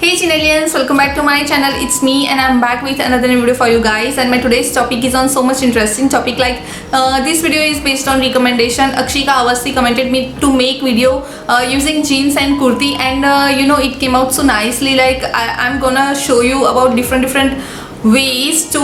Hey Chinelians, welcome back to my channel. It's me and I'm back with another new video for you guys, and my today's topic is on so much interesting topic. Like this video is based on recommendation. Akshika Awasthi commented me to make video using jeans and kurti, and it came out so nicely. Like I'm gonna show you about different ways to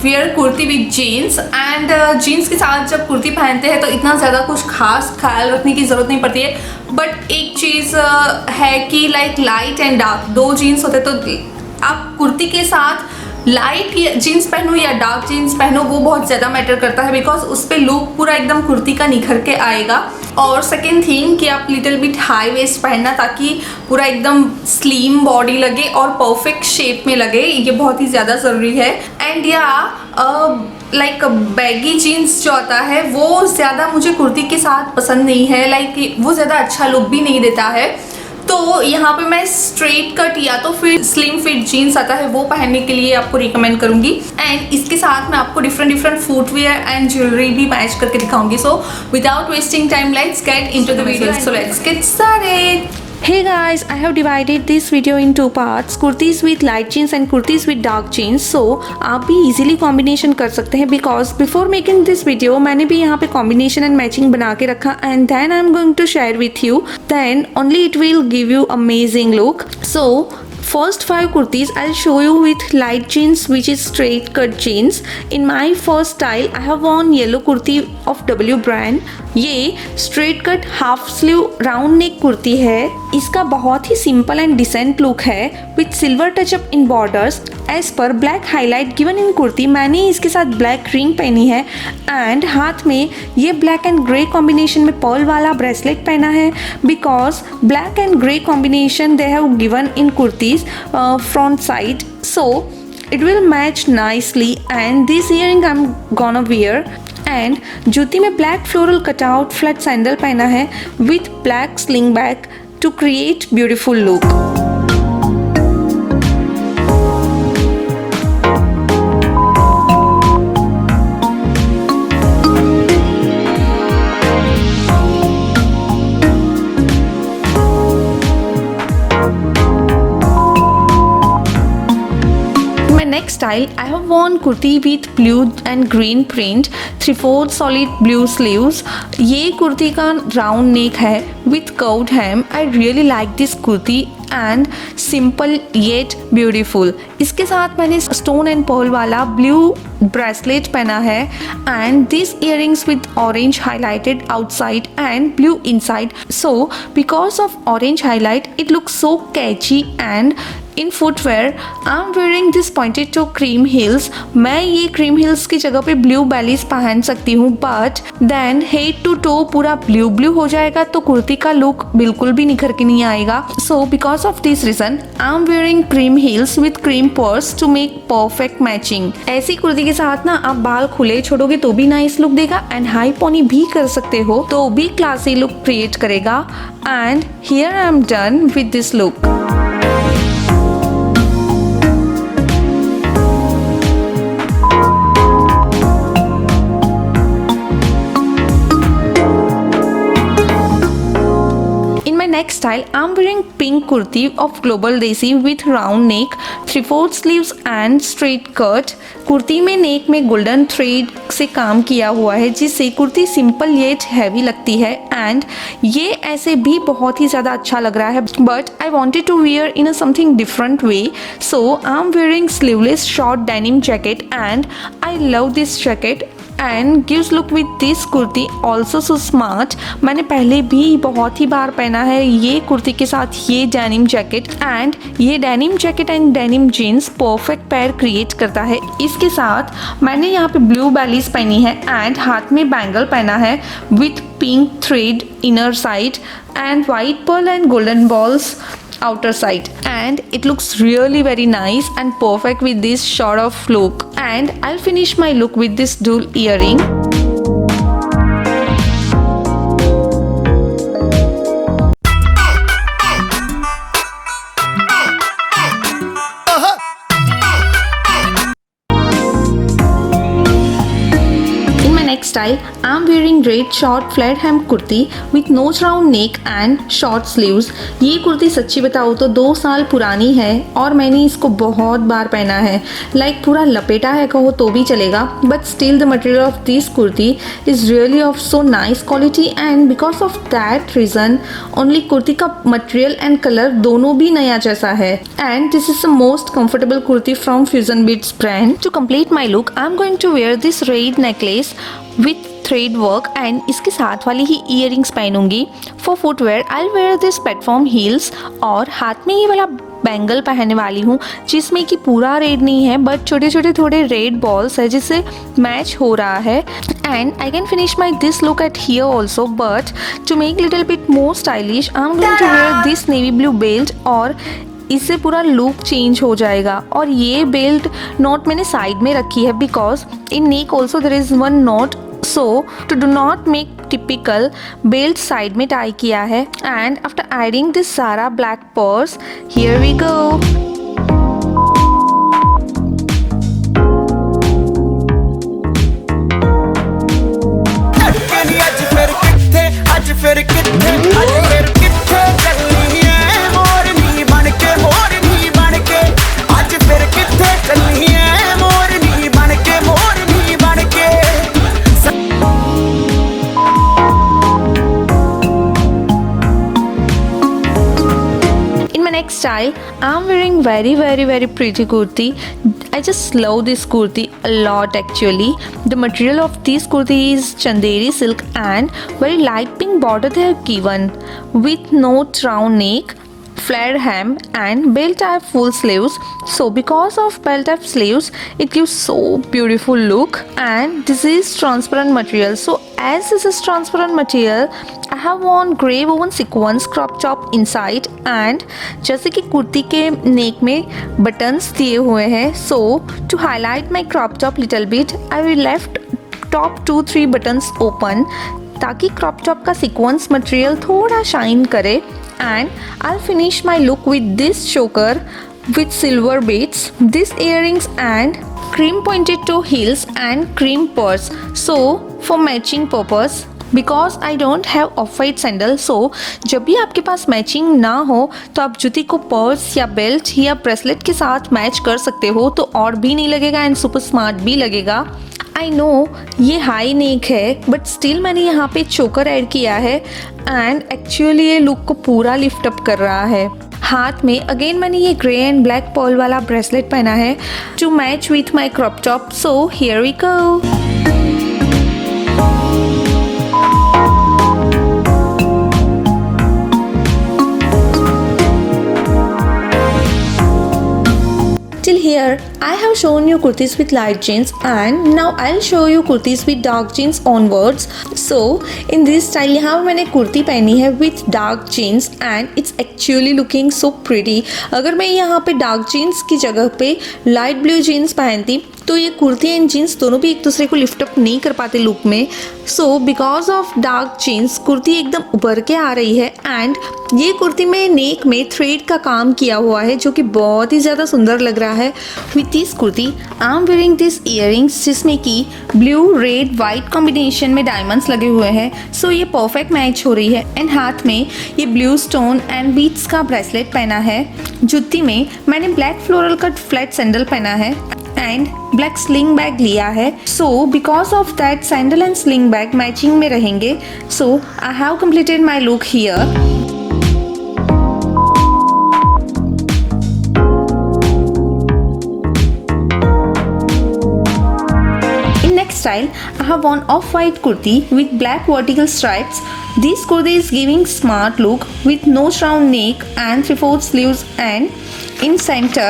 wear kurti with jeans and jeans के साथ जब कुर्ती पहनते हैं तो इतना ज़्यादा कुछ खास ख्याल रखने की ज़रूरत नहीं पड़ती है. बट एक चीज़ है कि लाइट एंड डार्क दो जीन्स होते हैं, तो आप कुर्ती के साथ लाइट जीन्स पहनो या डार्क जीन्स पहनो वो बहुत ज़्यादा मैटर करता है, बिकॉज उस पर लुक पूरा एकदम कुर्ती का निखर के आएगा. और सेकेंड थिंग कि आप लिटिल बिट हाई वेस्ट पहनना ताकि पूरा एकदम स्लिम बॉडी लगे और परफेक्ट शेप में लगे, ये बहुत ही ज़्यादा ज़रूरी है. एंड लाइक बैगी जीन्स जो आता है वो ज़्यादा मुझे कुर्ती के साथ पसंद नहीं है. लाइक वो ज़्यादा अच्छा लुक भी नहीं देता है. तो यहाँ पे मैं स्ट्रेट कट या तो फिर स्लिम फिट जीन्स आता है वो पहनने के लिए आपको रिकमेंड करूँगी. एंड इसके साथ मैं आपको डिफरेंट फुटवेयर एंड ज्वेलरी भी मैच करके दिखाऊंगी. So without wasting time let's get into the video. So let's get started. Hey guys, I have divided this video in two parts, kurtis with light jeans and kurtis with dark jeans. So आप भी easily combination कर सकते हैं, because before making this video मैंने भी यहाँ पे combination and matching बना के रखा, and then I'm going to share with you. Then only it will give you amazing look. So first 5 kurtis I'll show you with light jeans, which is straight cut jeans. In my first style I have worn yellow kurti of W brand. ये straight cut half sleeve round neck kurti है. इसका बहुत ही simple and decent look है with silver touchup in borders. Edge पर black highlight given in kurti. मैंने इसके साथ ब्लैक रिंग पहनी है एंड हाथ में ये ब्लैक एंड ग्रे कॉम्बिनेशन में पर्ल वाला ब्रेसलेट पहना है, because black and grey combination they have given in kurtis front side. So it will match nicely, and this earring I'm gonna wear. And जूती में black floral cutout flat sandal पहना है with black sling bag to create beautiful look. Next style, I have worn kurti with blue and green print, 3/4 solid blue sleeves. ये कुर्ती का round neck है with curved hem. I really like this kurti and simple yet beautiful. इसके साथ मैंने stone and pearl वाला blue bracelet पहना है, and these earrings with orange highlighted outside and blue inside. So because of orange highlight, it looks so catchy. And in footwear, I'm wearing this pointed toe cream heels. मैं ये cream heels की जगह पे blue bellies पहन सकती हूँ, but then head to toe पूरा blue हो जाएगा तो कुर्ती का लुक बिल्कुल भी निखर के नहीं आएगा. So because of this reason, I'm wearing cream heels with cream purse to make perfect matching. ऐसी कुर्ती के साथ ना आप बाल खुले छोड़ोगे तो भी नाइस लुक देगा, एंड हाई पोनी भी कर सकते हो तो भी क्लासी लुक क्रिएट करेगा. And here I am done with this look. Next style, I'm wearing pink kurti of Global Desi with round neck, 3/4 sleeves and straight cut. Kurti में नेक में गोल्डन थ्रेड से काम किया हुआ है, जिससे कुर्ती सिंपल येट हैवी लगती है. एंड ये ऐसे भी बहुत ही ज़्यादा अच्छा लग रहा है, but I wanted to wear in a something different way. So I am wearing sleeveless short denim jacket, and I love this jacket and gives look with this kurti also so smart. मैंने पहले भी बहुत ही बार पहना है ये कुर्ती के साथ ये डेनिम जैकेट, एंड ये denim jacket and denim jeans perfect pair create करता है. इसके साथ मैंने यहाँ पे ब्लू बैलीज पहनी है एंड हाथ में बैंगल पहना है with pink thread inner side and white Perl and golden balls outer side, and it looks really very nice and perfect with this sort of look. And I'll finish my look with this dual earring. In my next style, I am wearing red short flat hem kurti with notch round neck and short sleeves. ये कुर्ती सच्ची बताऊँ तो 2 साल पुरानी है और मैंने इसको बहुत बार पहना है, लाइक पूरा लपेटा है कहो तो भी चलेगा, but still the material of this kurti is really of so nice quality and because of that reason only kurti का मटेरियल एंड कलर दोनों भी नया जैसा है and this is the most comfortable kurti from fusion beats brand. To complete my look I am going to wear this red necklace with thread work and इसके साथ वाली ही इयरिंग्स पहनूंगी। For footwear I where this platform heels और हाथ में ये वाला बैंगल पहनने वाली हूँ जिसमें कि पूरा रेड नहीं है बट छोटे छोटे थोड़े रेड बॉल्स है जिससे मैच हो रहा है and I can finish my this look at here also but to make little bit more stylish I am going to wear this navy blue belt और इससे पूरा लुक चेंज हो जाएगा। और ये बेल्ट नॉट मैंने साइड में रखी है because in neck also there is one knot, so to do not make typical belt side में टाई किया है एंड आफ्टर एडिंग दिस सारा black purse here we go. Next style, I'm wearing very pretty kurti. I just love this kurti a lot actually. The material of this kurti is chanderi silk and very light pink border they have given with no round neck, flared hem and belt type full sleeves. So because of belt type sleeves it gives so beautiful look and this is transparent material. So as this is transparent material I have worn grey woven sequins crop top inside and जैसे कि कुर्ती के नेक में buttons दिए हुए हैं, so to highlight my crop top little bit I will left top 2-3 buttons open ताकि crop top का sequence material थोड़ा शाइन करे and I'll finish my look with this choker with silver beads, this earrings and cream pointed toe heels and cream purse, so for matching purpose because I don't have off-white sandal, so जब भी आपके पास matching ना हो तो आप जूती को purse या बेल्ट या ब्रेसलेट के साथ मैच कर सकते हो तो और भी नहीं लगेगा एंड सुपर स्मार्ट भी लगेगा। आई नो ये हाई नेक है बट स्टिल मैंने यहाँ पे चोकर ऐड किया है एंड एक्चुअली ये लुक को पूरा लिफ्ट अप कर रहा है। हाथ में अगेन मैंने ये ग्रे एंड ब्लैक पर्ल वाला ब्रेसलेट पहना है to match with my crop top, so here we go. Till here I have shown you kurtis with light jeans and now I'll show you kurtis with dark jeans onwards. So in this style यहाँ मैंने कुर्ती पहनी है with dark jeans and it's actually looking so pretty. अगर मैं यहाँ पे dark jeans की जगह पे light blue jeans पहनती तो ये कुर्ती एंड जीन्स दोनों भी एक दूसरे को लिफ्ट अप नहीं कर पाते लुक में। So because of dark jeans कुर्ती एकदम उभर के आ रही है एंड ये कुर्ती में नेक में थ्रेड का काम किया हुआ है जो कि बहुत ही ज़्यादा सुंदर लग रहा है। With this kurti I am wearing this earrings जिसमें कि ब्लू रेड वाइट कॉम्बिनेशन में डायमंड्स लगे हुए हैं, सो ये परफेक्ट मैच हो रही है एंड हाथ में ये ब्लू स्टोन एंड बीट्स का ब्रेसलेट पहना है। जूती में मैंने black floral cut flat sandal पहना है एंड ब्लैक स्लिंग बैग लिया है, so because of that sandal and sling bag matching में रहेंगे, so I have completed my look here. Style, I have worn off-white kurti with black vertical stripes. This kurti is giving smart look with nose round neck and 3/4 sleeves and in center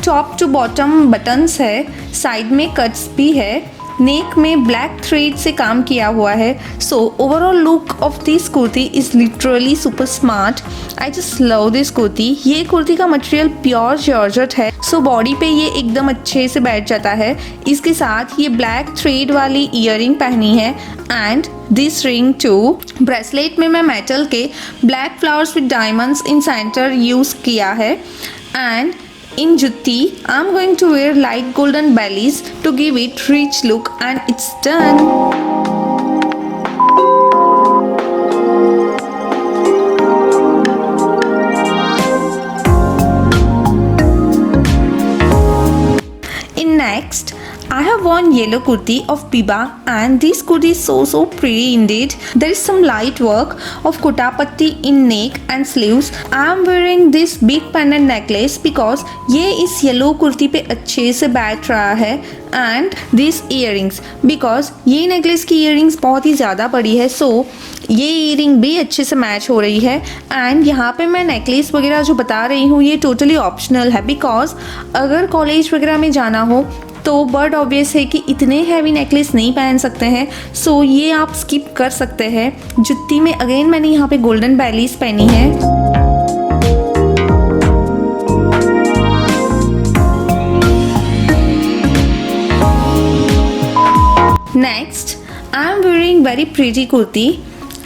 top to bottom buttons है, side में cuts भी है, नेक में black thread से काम किया हुआ है। So overall look of this kurti is literally super smart. I just love this kurti. ये कुर्ती का मटेरियल प्योर जॉर्जेट है, सो बॉडी पे ये एकदम अच्छे से बैठ जाता है। इसके साथ ये ब्लैक थ्रेड वाली ईयरिंग पहनी है and this ring too. Bracelet में मैं मेटल के black flowers with diamonds in centre use किया है and in jutti I'm going to wear light golden bellies to give it rich look and it's done. Next, I have worn yellow kurti of Biba and this kurti is so pretty indeed. There is some light work of kotapatti in neck and sleeves. I am wearing this big pendant necklace because ये इस yellow kurti पे अच्छे से बैठ रहा है and these earrings because ये necklace की earrings बहुत ही ज़्यादा बड़ी है so ये earring भी अच्छे से मैच हो रही है and यहाँ पे मैं नेकलेस वगैरह जो बता रही हूँ ये टोटली ऑप्शनल है बिकॉज अगर कॉलेज वगैरह में जाना हो तो बट ऑब्वियस है कि इतने हैवी नेकलेस नहीं पहन सकते हैं सो ये आप स्किप कर सकते हैं। जुत्ती में अगेन मैंने यहाँ पे गोल्डन बैलीज पहनी है। Next I am wearing very pretty kurti.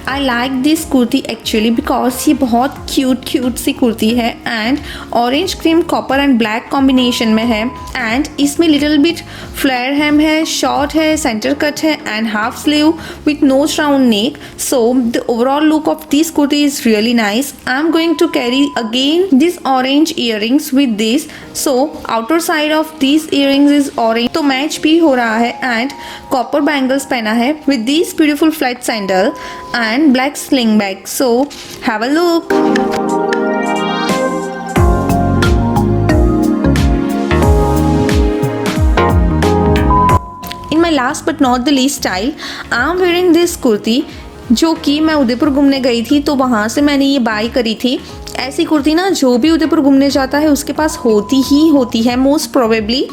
I like this kurti actually because ये बहुत क्यूट सी कुर्ती है and orange cream copper and black combination में है एंड इसमें लिटिल बिट फ्लेयर हेम है, शॉर्ट है, सेंटर कट है and half sleeve with nose round neck. So the overall look of this kurti is really nice. I am going to carry again this orange earrings with this. So outer side of this earrings is orange तो match भी हो रहा है and copper bangles पहना है with this beautiful flat sandal and black sling bag. So have a look. In my last but not the least style, I am wearing this kurti जो कि मैं उदयपुर घूमने गई थी तो वहाँ से मैंने ये बाय करी थी। ऐसी कुर्ती ना जो भी उदयपुर घूमने जाता है उसके पास होती है मोस्ट प्रोबेबली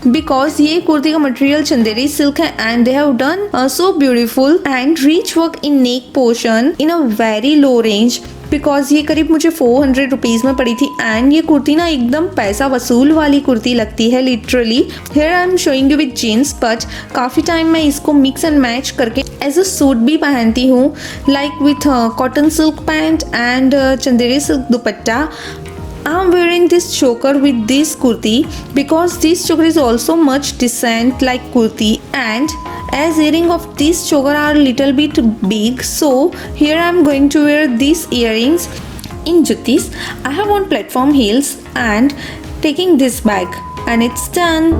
बिकॉज ये कुर्ती का मटेरियल चंदेरी सिल्क है and they have done so beautiful and rich work in neck portion in a very low range because ये करीब मुझे 400 रुपीज़ में पड़ी थी एंड ये कुर्ती ना एकदम पैसा वसूल वाली कुर्ती लगती है literally. Here I am showing you with jeans but काफ़ी टाइम मैं इसको मिक्स एंड मैच करके एज अ सूट भी पहनती हूँ like with cotton silk pant and Chanderi silk dupatta. I am wearing this choker with this kurti because this choker is also much decent like kurti and as earring of this choker are little bit big so here I am going to wear these earrings. In juttis I have on platform heels and taking this bag and it's done.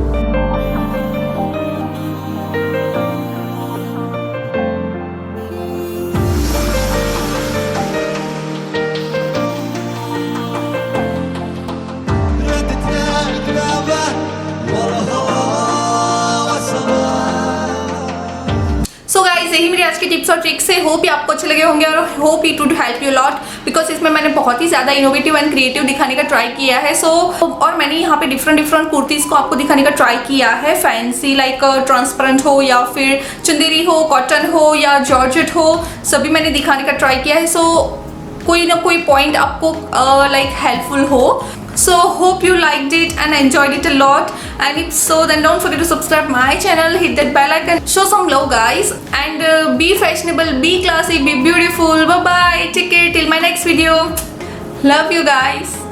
So guys यही मेरी आज की tips और tricks है। Hope ये आपको अच्छे लगे होंगे और hope it would help you lot because इसमें मैंने बहुत ही ज़्यादा इनोवेटिव एंड क्रिएटिव दिखाने का ट्राई किया है। सो और मैंने यहाँ पे डिफरेंट कुर्तीज़ को आपको दिखाने का ट्राई किया है। फैंसी लाइक ट्रांसपेरेंट हो या फिर चंदेरी हो, कॉटन हो या जॉर्जेट हो, सभी मैंने दिखाने का ट्राई किया है। सो कोई ना कोई पॉइंट आपको लाइक हेल्पफुल हो। So hope you liked it and enjoyed it a lot, and if so then don't forget to subscribe my channel, hit that bell icon, show some love guys, and be fashionable, be classy, be beautiful. Bye bye, take care till my next video. Love you guys.